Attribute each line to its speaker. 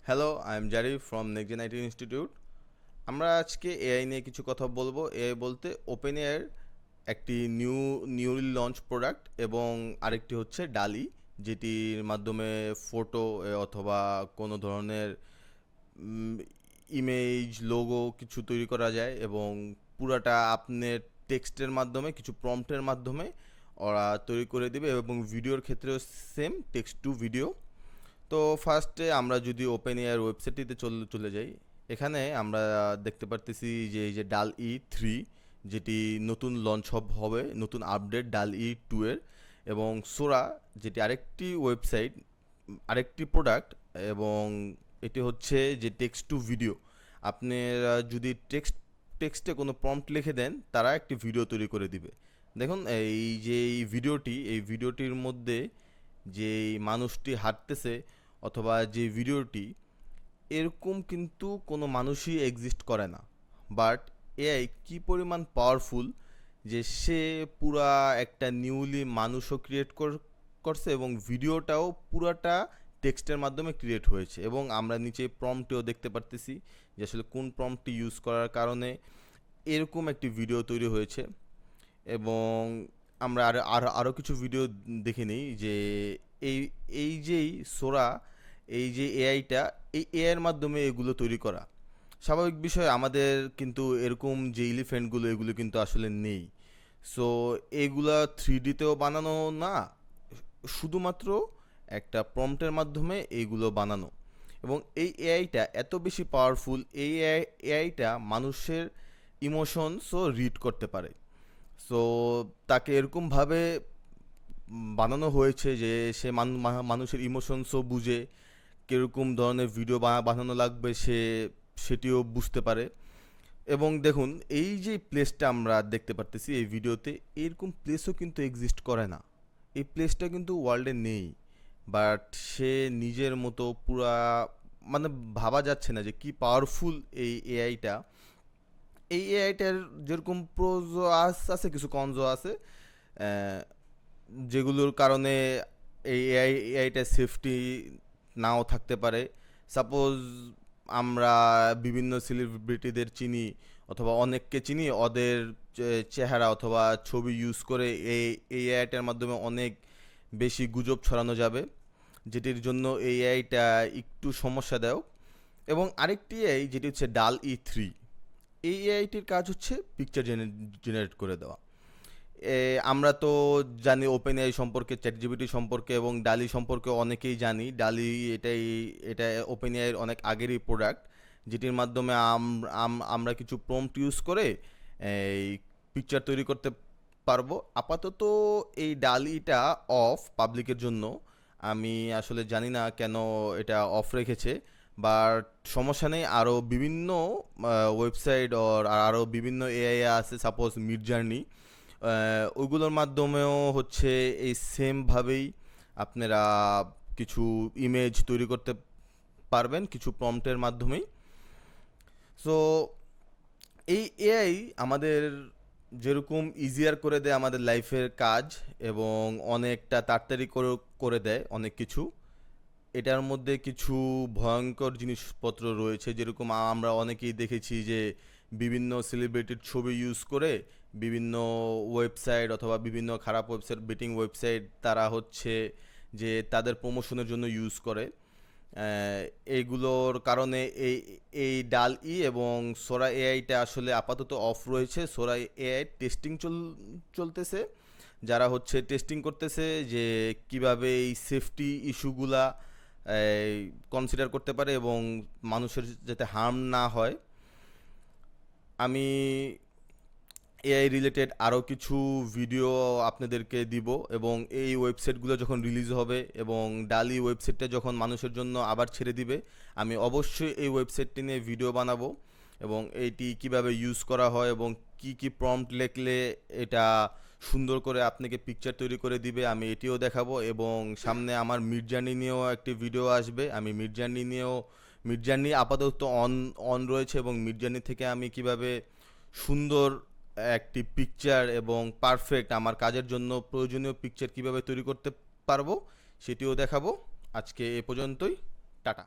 Speaker 1: Hello, I am জারি from Next Gen IT Institute. আমরা আজকে এআই নিয়ে কিছু কথা বলবো। এআই বলতে ওপেন এআইয়ের একটি নিউলি লঞ্চ প্রোডাক্ট এবং আরেকটি হচ্ছে ডালি, যেটির মাধ্যমে ফটো অথবা কোনো ধরনের ইমেজ লোগো কিছু তৈরি করা যায় এবং পুরাটা আপনার টেক্সটের মাধ্যমে কিছু প্রম্পটের মাধ্যমে ওরা তৈরি করে দেবে এবং ভিডিওর ক্ষেত্রেও সেম টেক্সট টু ভিডিও। তো ফার্স্টে আমরা যদি ওপেন এআইয়ের ওয়েবসাইটটিতে চলে যাই, এখানে আমরা দেখতে পারতেছি যে এই যে ডাল ই 3, যেটি নতুন লঞ্চ হবে, নতুন আপডেট ডাল ই 2 এর, এবং সোরা যেটি আরেকটি ওয়েবসাইট, আরেকটি প্রোডাক্ট, এবং এটি হচ্ছে যে টেক্সট টু ভিডিও। আপনারা যদি টেক্সটে কোনো প্রম্পট লিখে দেন, তারা একটি ভিডিও তৈরি করে দিবে। দেখুন এই যে এই ভিডিওটির মধ্যে যে মানুষটি হাঁটতেছে অথবা যে ভিডিওটি, এরকম কিন্তু কোনো মানুষই এক্সিস্ট করে না। বাট এআই কি পরিমাণ পাওয়ারফুল যে সে পুরা একটা নিউলি মানুষও ক্রিয়েট করছে এবং ভিডিওটাও পুরাটা টেক্সটের মাধ্যমে ক্রিয়েট হয়েছে, এবং আমরা নিচে প্রম্পটেও দেখতে পারতেছি যে আসলে কোন প্রম্পটটি ইউজ করার কারণে এরকম একটি ভিডিও তৈরি হয়েছে। এবং আমরা আরও কিছু ভিডিও দেখে নিই যে এই এই যেই সোরা, এই যে এআইটা, এই এআইয়ের মাধ্যমে এগুলো তৈরি করা স্বাভাবিক বিষয়। আমাদের কিন্তু এরকম যে এলিফ্যান্টগুলো, এগুলো কিন্তু আসলে নেই। সো এগুলা 3Dতেও বানানো না, শুধুমাত্র একটা প্রম্পটের মাধ্যমে এইগুলো বানানো। এবং এই এআইটা এত বেশি পাওয়ারফুল, এই এআইটা মানুষের ইমোশনসও রিড করতে পারে। সো তাকে এরকমভাবে বানানো হয়েছে যে সে মানুষের ইমোশনসও বুঝে, কীরকম ধরনের ভিডিও বানানো লাগবে সেটিও বুঝতে পারে। এবং দেখুন এই যে প্লেসটা আমরা দেখতে পারতেছি এই ভিডিওতে, এরকম প্লেসও কিন্তু এক্সিস্ট করে না। এই প্লেসটা কিন্তু ওয়ার্ল্ডে নেই, বাট সে নিজের মতো পুরা, মানে ভাবা যাচ্ছে না যে কি পাওয়ারফুল এই এআইটা। এই এআইটার যেরকম প্রোজও আছে, কিছু কনজও আছে, যেগুলোর কারণে এই এআইটা সেফটি নাও থাকতে পারে। সাপোজ আমরা বিভিন্ন সেলিব্রিটিদের চিনি অথবা অনেককে চিনি, ওদের চেহারা অথবা ছবি ইউজ করে এই এআইটার মাধ্যমে অনেক বেশি গুজব ছড়ানো যাবে, যেটির জন্য এই এআইটা একটু সমস্যাদায়ক। এবং আরেকটি এআই যেটি হচ্ছে ডাল ই 3, এই এআইটির কাজ হচ্ছে পিকচার জেনারেট করে দেওয়া। আমরা তো জানি ওপেন এআই সম্পর্কে, চ্যাটজিপিটি সম্পর্কে এবং ডালি সম্পর্কে অনেকেই জানি। ডালি এটা ওপেন এআইয়ের অনেক আগেরই প্রোডাক্ট, যেটির মাধ্যমে আমরা কিছু প্রম্পট ইউজ করে এই পিকচার তৈরি করতে পারবো। আপাতত এই ডালিটা অফ পাবলিকের জন্য, আমি আসলে জানি না কেন এটা অফ রেখেছে, বাট সমস্যা নেই। আরও বিভিন্ন ওয়েবসাইট আরও বিভিন্ন এআই আছে, সাপোজ মিডজার্নি, ওইগুলোর মাধ্যমেও হচ্ছে এই সেমভাবেই আপনারা কিছু ইমেজ তৈরি করতে পারবেন কিছু প্রম্পটের মাধ্যমেই। সো এই এআই আমাদের যেরকম ইজিয়ার করে দেয় আমাদের লাইফের কাজ, এবং অনেকটা তাড়াতাড়ি করে দেয় অনেক কিছু, এটার মধ্যে কিছু ভয়ঙ্কর জিনিসপত্র রয়েছে। যেরকম আমরা অনেকেই দেখেছি যে বিভিন্ন সেলিব্রিটির ছবি ইউজ করে বিভিন্ন ওয়েবসাইট অথবা বিভিন্ন খারাপ ওয়েবসাইট, বেটিং ওয়েবসাইট, তারা হচ্ছে যে তাদের প্রমোশনের জন্য ইউজ করে। এইগুলোর কারণে এই এই ডাল এবং সোরা এআইটা আসলে আপাতত অফ রয়েছে। সোরা এআই টেস্টিং চলতেছে, যারা হচ্ছে টেস্টিং করতেছে যে কিভাবে এই সেফটি ইস্যুগুলা কনসিডার করতে পারে এবং মানুষের যাতে হার্ম না হয়। আমি এআই রিলেটেড আরও কিছু ভিডিও আপনাদেরকে দিব, এবং এই ওয়েবসাইটগুলো যখন রিলিজ হবে এবং ডালি ওয়েবসাইটটা যখন মানুষের জন্য আবার ছেড়ে দিবে, আমি অবশ্যই এই ওয়েবসাইটটি নিয়ে ভিডিও বানাবো, এবং এইটি কিভাবে ইউজ করা হয় এবং কি কি প্রম্পট লিখলে এটা সুন্দর করে আপনাকে পিকচার তৈরি করে দিবে, আমি এটিও দেখাবো। এবং সামনে আমার মিডজার্নি নিয়েও একটি ভিডিও আসবে, আমি মিডজার্নি আপাতত অন রয়েছে, এবং মিডজার্নি থেকে আমি কিভাবে সুন্দর একটি পিকচার এবং পারফেক্ট আমার কাজের জন্য প্রয়োজনীয় পিকচার কিভাবে তৈরি করতে পারবো সেটিও দেখাবো। আজকে এ পর্যন্তই, টাটা।